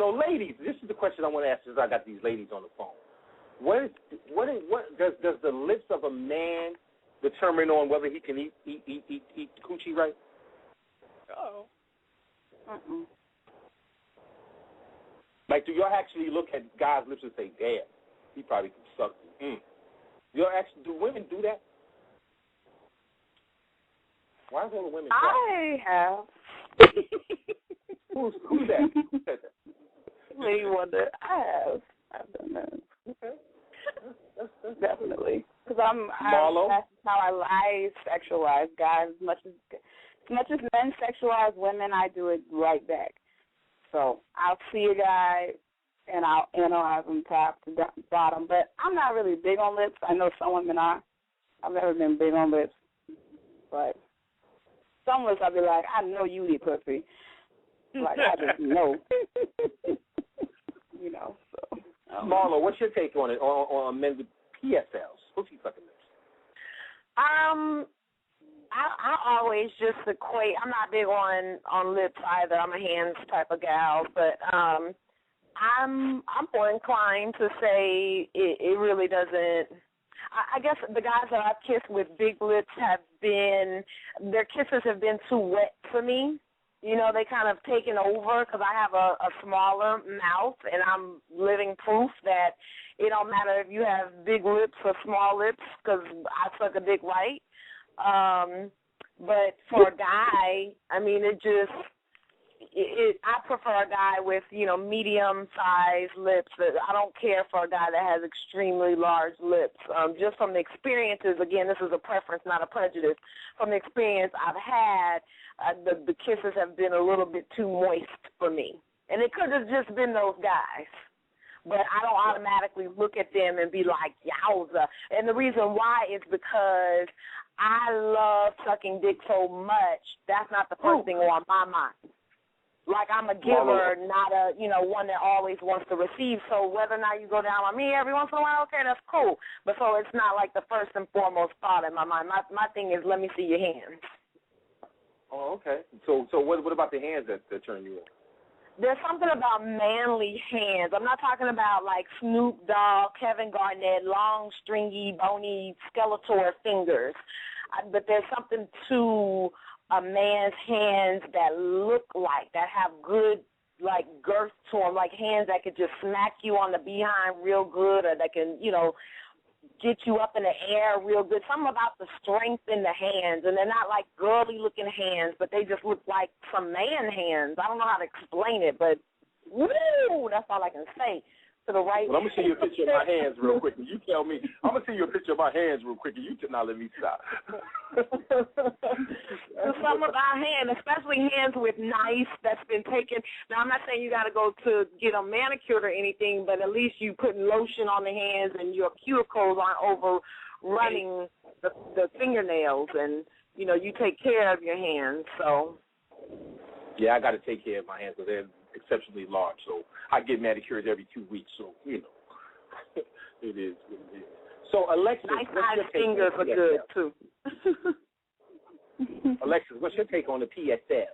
So, ladies, this is the question I want to ask since I got these ladies on the phone. What does the lips of a man determine on whether he can eat coochie right? Oh. Like, do y'all actually look at guys' lips and say, "Damn, he probably can suck me"? Do women do that? Why is all the women? I have. Who's that? Who said that? Lady Wonder. I have. I've done that. Okay. That's definitely. Because that's how I sexualize guys. As much as men sexualize women, I do it right back. So I'll see a guy and I'll analyze him top to bottom. But I'm not really big on lips. I know some women are. I've never been big on lips. But some lips I'll be like, I know you eat pussy. Like, I just know. You know, so. Marlo, what's your take on it, on men with PSLs? Pussy fucking lips. I always just equate. I'm not big on lips either. I'm a hands type of gal, but I'm more inclined to say it really doesn't. I guess the guys that I've kissed with big lips their kisses have been too wet for me. You know, they kind of taken over because I have a smaller mouth, and I'm living proof that it don't matter if you have big lips or small lips because I suck a dick right. But for a guy, I mean, I prefer a guy with, medium-sized lips. I don't care for a guy that has extremely large lips. Just from the experiences, again, this is a preference, not a prejudice. From the experience I've had, the kisses have been a little bit too moist for me. And it could have just been those guys. But I don't automatically look at them and be like, yowza. And the reason why is because I love sucking dick so much, that's not the first thing on my mind. Like, I'm a giver, not a, one that always wants to receive. So whether or not you go down on me every once in a while, okay, that's cool. But so it's not like the first and foremost thought in my mind. My thing is, let me see your hands. Oh, okay. So what about the hands that turn you on? There's something about manly hands. I'm not talking about like Snoop Dogg, Kevin Garnett, long, stringy, bony, Skeletor fingers. But there's something to a man's hands that look like, that have good, like, girth to them, like hands that could just smack you on the behind real good, or that can, get you up in the air real good. Something about the strength in the hands, and they're not like girly-looking hands, but they just look like some man hands. I don't know how to explain it, but woo, that's all I can say. To the right. Well, I'm going to see you a picture of my hands real quick, and you tell me. I'm going to see you a picture of my hands real quick, and you now let me stop. Some of our hands, especially hands with nice, that's been taken. Now, I'm not saying you got to go to get a manicured or anything, but at least you putting lotion on the hands and your cuticles aren't overrunning the fingernails, and, you take care of your hands, so. Yeah, I got to take care of my hands because they're exceptionally large, so I get manicures every 2 weeks, so, it is what it is. So, Alexyss, nice fingers are good, too. Alexyss, what's your take on the PSL?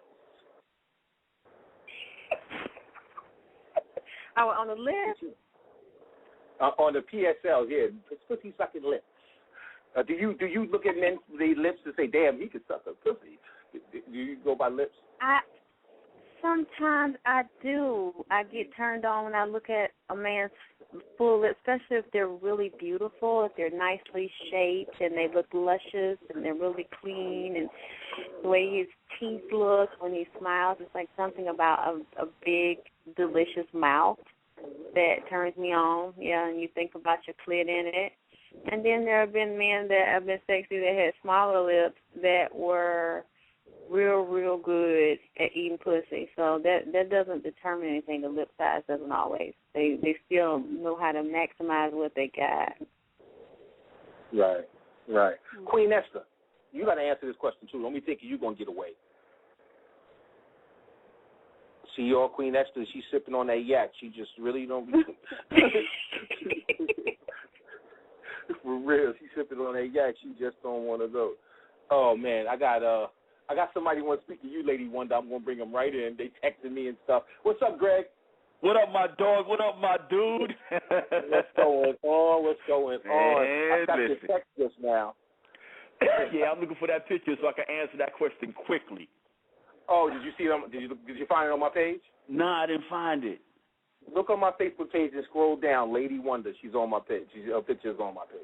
On the lips? On the PSL, yeah, pussy sucking lips. Do you look at men's lips and say, damn, he could suck a pussy? Do you go by lips? Sometimes I do. I get turned on when I look at a man's full lips, especially if they're really beautiful, if they're nicely shaped and they look luscious and they're really clean, and the way his teeth look when he smiles, it's like something about a big, delicious mouth that turns me on. Yeah, and you think about your clit in it. And then there have been men that have been sexy that had smaller lips that were real good at eating pussy. So that doesn't determine anything. The lip size doesn't always. They still know how to maximize what they got. Right. Queen Esther, you got to answer this question too. Don't be thinking you're going to get away. See your Queen Esther, she's sipping on that yak. She just really don't be. For real, she's sipping on that yak. She just don't want to go. Oh man, I got somebody who wants to speak to you, Lady Wonder. I'm going to bring them right in. They texting me and stuff. What's up, Greg? What up, my dog? What up, my dude? What's going on? What's going on? I got your text just now. Yeah, I'm looking for that picture so I can answer that question quickly. Oh, did you see them? Did you find it on my page? No, I didn't find it. Look on my Facebook page and scroll down. Lady Wonder, she's on my page. Her picture's on my page.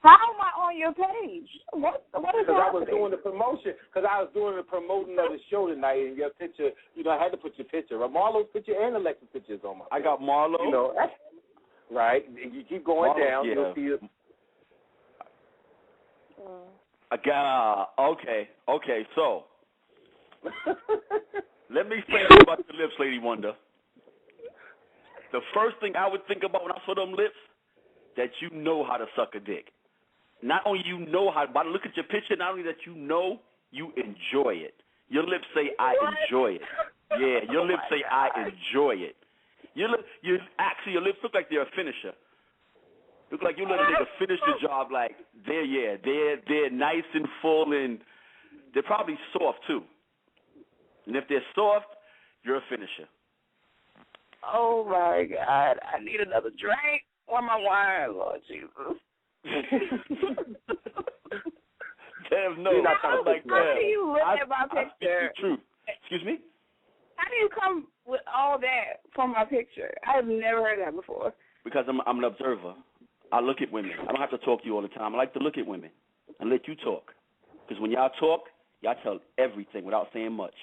How am I on your page? What is happening? Because I was doing the promotion. Because I was doing the promoting of the show tonight, and your picture, I had to put your picture. Marlo's picture and Alexy's picture is on my page. I got Marlo. Right. And you keep going Marlo, down, you'll see it. I got, okay, so. Let me explain to you about the lips, Lady Wonder. The first thing I would think about when I saw them lips, that you know how to suck a dick. Not only you know how, but look at your picture, not only that you know, you enjoy it. Your lips say, I enjoy it. Yeah, your lips say, I enjoy it. Your lips look like they're a finisher. Look like you let a nigga finish the job like, they're nice and full, and they're probably soft, too. And if they're soft, you're a finisher. Oh, my God. I need another drink. Where my wine, Lord Jesus? Damn, no. How do you look at my picture? I speak the truth. Excuse me? How do you come with all that from my picture? I've never heard that before. Because I'm an observer. I look at women. I don't have to talk to you all the time. I like to look at women and let you talk. Because when y'all talk, y'all tell everything without saying much.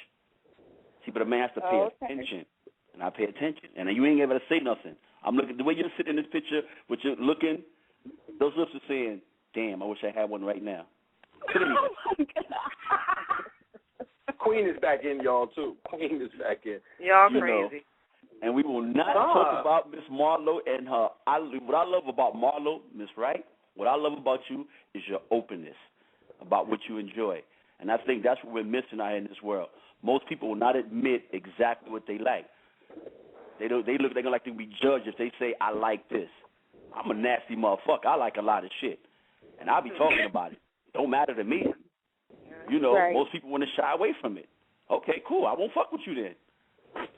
See, but a man has to pay attention, and I pay attention. And you ain't able to say nothing. I'm looking, the way you're sitting in this picture, with you looking, those lips are saying, damn, I wish I had one right now. Oh, my God. Queen is back in, y'all, too. Queen is back in. Y'all crazy. And we will not talk about Miss Marlo and her. What I love about Marlo, Miss Wright, what I love about you is your openness about what you enjoy. And I think that's what we're missing out in this world. Most people will not admit exactly what they like. They're gonna like to be judged if they say, I like this. I'm a nasty motherfucker. I like a lot of shit. And I'll be talking about it. Don't matter to me. Most people want to shy away from it. Okay, cool. I won't fuck with you then.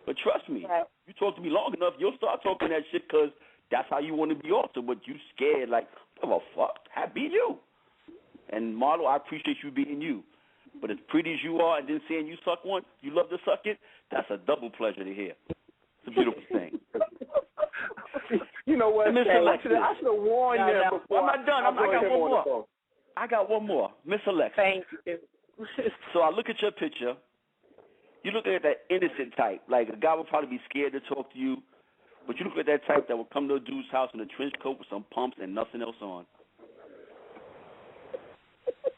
But trust me, you talk to me long enough, you'll start talking that shit because that's how you want to be also. But you scared like, oh, fuck, I be you. And Marlo, I appreciate you being you. But as pretty as you are and then saying you suck one, you love to suck it, that's a double pleasure to hear. It's a beautiful thing. You know what? I should have warned you before. I'm not done. I got one more. I got one more. Miss Alexyss. Thank you. So I look at your picture. You look at that innocent type. Like, a guy would probably be scared to talk to you, but you look at that type that would come to a dude's house in a trench coat with some pumps and nothing else on.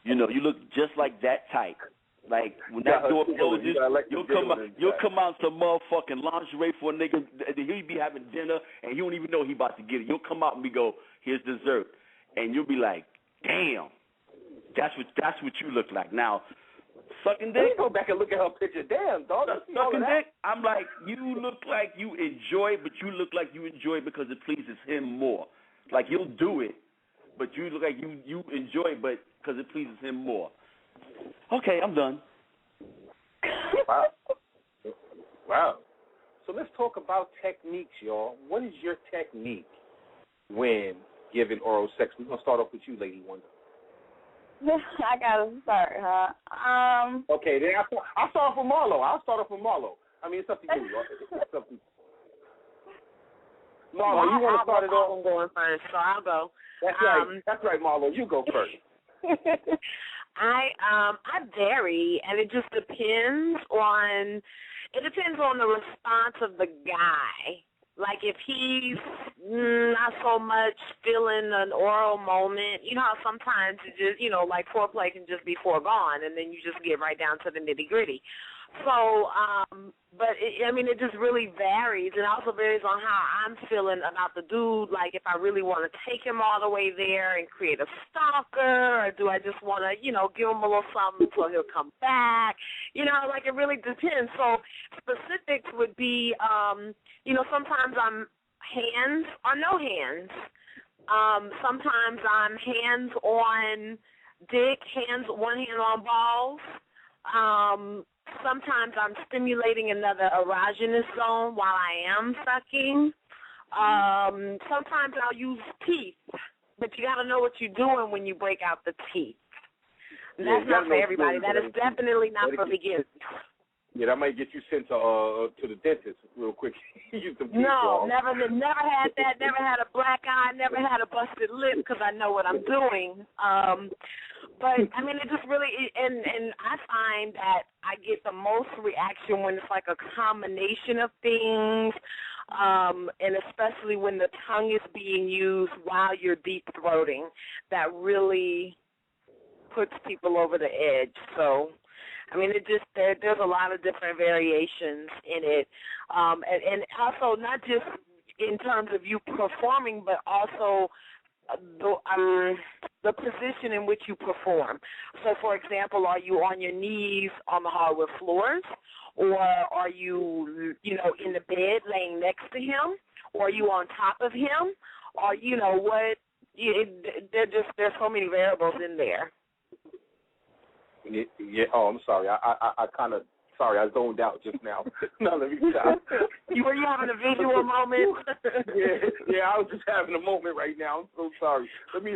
You look just like that type. Like, when that door closes, you'll come out some motherfucking lingerie for a nigga. He'll be having dinner, and he don't even know he about to get it. You'll come out and go, here's dessert. And you'll be like, damn, that's what you look like. Now, sucking dick. Go back and look at her picture. Damn, dog. Sucking dick, I'm like, you look like you enjoy it, but you look like you enjoy it because it pleases him more. Like, you'll do it, but you look like you enjoy it, but because it pleases him more. Okay, I'm done. Wow. So let's talk about techniques, y'all. What is your technique when giving oral sex? We're going to start off with you, Lady Wonder. I got to start, huh? Okay, then I'll start off with Marlo. I mean, it's up to you. It's up to you. Marlo, you want to start it off? I'm going first, so I'll go. That's right, Marlo. You go first. I vary, and it just depends on the response of the guy. Like, if he's not so much feeling an oral moment, you know how sometimes it just, like foreplay can just be foregone, and then you just get right down to the nitty-gritty. So, but it just really varies. It also varies on how I'm feeling about the dude. Like, if I really want to take him all the way there and create a stalker, or do I just want to, give him a little something so he'll come back? Like, it really depends. So specifics would be, sometimes I'm hands or no hands. Sometimes I'm hands on dick, one hand on balls. sometimes I'm stimulating another erogenous zone while I am sucking. Sometimes I'll use teeth, but you got to know what you're doing when you break out the teeth. And that's not for everybody. That is definitely not for beginners. Yeah, that might get you sent to the dentist real quick. No, never had that. Never had a black eye. Never had a busted lip because I know what I'm doing. But I mean, it just really, and I find that I get the most reaction when it's like a combination of things, and especially when the tongue is being used while you're deep throating. That really puts people over the edge. So, I mean, there's a lot of different variations in it, and also not just in terms of you performing, but also the position in which you perform. So, for example, are you on your knees on the hardwood floors, or are you, in the bed laying next to him, or are you on top of him, or what? There's so many variables in there. Yeah. Oh, I'm sorry. I kind of. Sorry, I zoned out just now. No, let me stop. Were you having a visual moment? yeah, I was just having a moment right now. I'm so sorry. Let me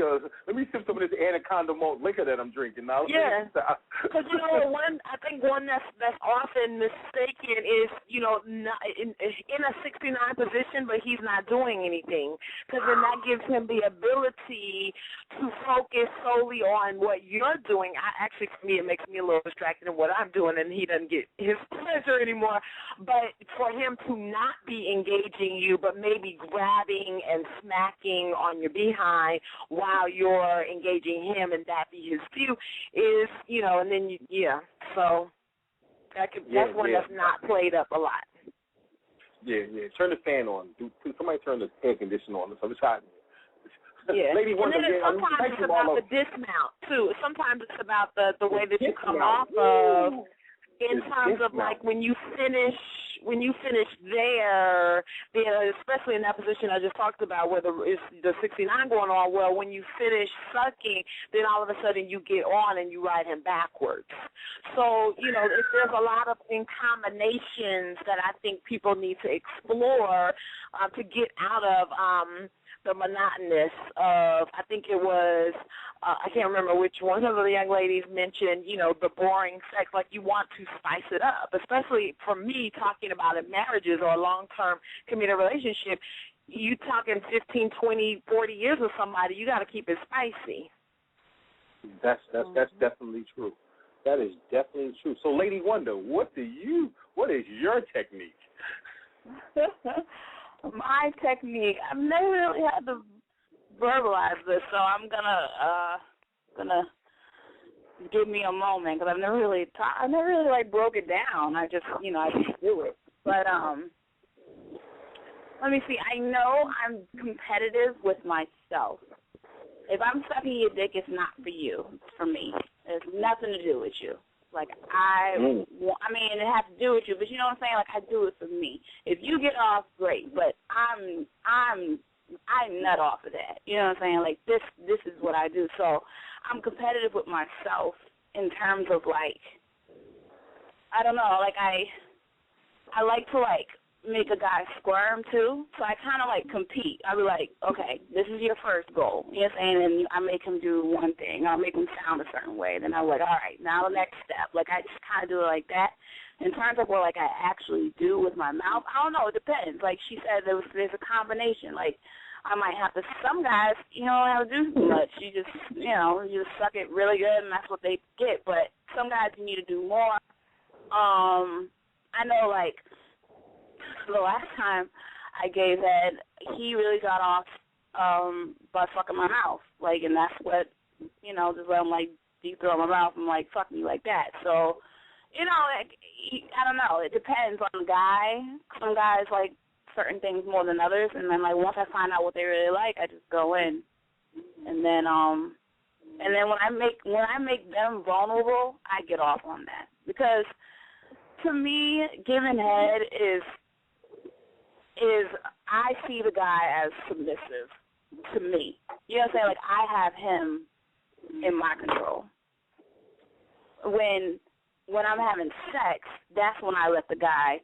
sip some of this anaconda malt liquor that I'm drinking now. Yeah, because I think one that's often mistaken is not in a 69 position, but he's not doing anything, because then that gives him the ability to focus solely on what you're doing. Actually, for me, it makes me a little distracted in what I'm doing, and he doesn't get his pleasure anymore. But for him to not be engaging you, but maybe grabbing and smacking on your behind while you're engaging him, and that be his view, is, and then so that's one that's not played up a lot. Yeah. Turn the fan on. Somebody turn the air conditioner on. So it's hot. Yeah, Lady and then sometimes it's about the dismount too. Sometimes it's about the way that you come off of. In terms of like when you finish there, especially in that position I just talked about, where it's the 69 going on. Well, when you finish sucking, then all of a sudden you get on and you ride him backwards. So there's a lot of combinations that I think people need to explore to get out of the monotonous of, I think it was, I can't remember which one of the young ladies mentioned, the boring sex, like you want to spice it up, especially for me talking about in marriages or a long-term committed relationship. You talking 15, 20, 40 years with somebody, you got to keep it spicy. That's definitely true. That is definitely true. So, Lady Wonder, what is your technique? My technique, I've never really had to verbalize this, so I'm gonna give me a moment, because I've never really broke it down. I just I just do it. But let me see. I know I'm competitive with myself. If I'm sucking your dick, it's not for you. It's for me. It has nothing to do with you. Like, I mean, it has to do with you, but you know what I'm saying? Like, I do it for me. If you get off, great, but I nut off of that. You know what I'm saying? Like, this is what I do. So I'm competitive with myself in terms of, like, I don't know, like, I like to, like, make a guy squirm, too. So I kind of, like, compete. I'll be like, okay, this is your first goal. You know what I'm saying? And I make him do one thing. I'll make him sound a certain way. Then I'm like, all right, now the next step. Like, I just kind of do it like that. In terms of what, like, I actually do with my mouth, I don't know. It depends. Like she said, there's a combination. Like, I might have to, some guys, don't have to do too much. You just suck it really good, and that's what they get. But some guys, you need to do more. I know, like, the last time I gave head, he really got off by fucking my mouth. Like, and that's what, just let him, like, deep throat my mouth and, like, fuck me like that. So, like, I don't know. It depends on the guy. Some guys like certain things more than others, and then, like, once I find out what they really like, I just go in. And then when I make them vulnerable, I get off on that. Because to me, giving head is I see the guy as submissive to me. You know what I'm saying? Like, I have him in my control. When when I'm having sex, that's when I let the guy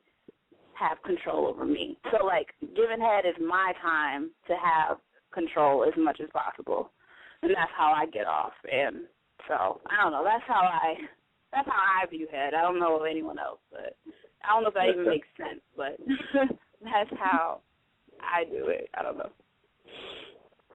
have control over me. So, like, giving head is my time to have control as much as possible, and that's how I get off. And so, I don't know. That's how I view head. I don't know of anyone else, but I don't know if that even makes sense, but that's how I do it. I don't know.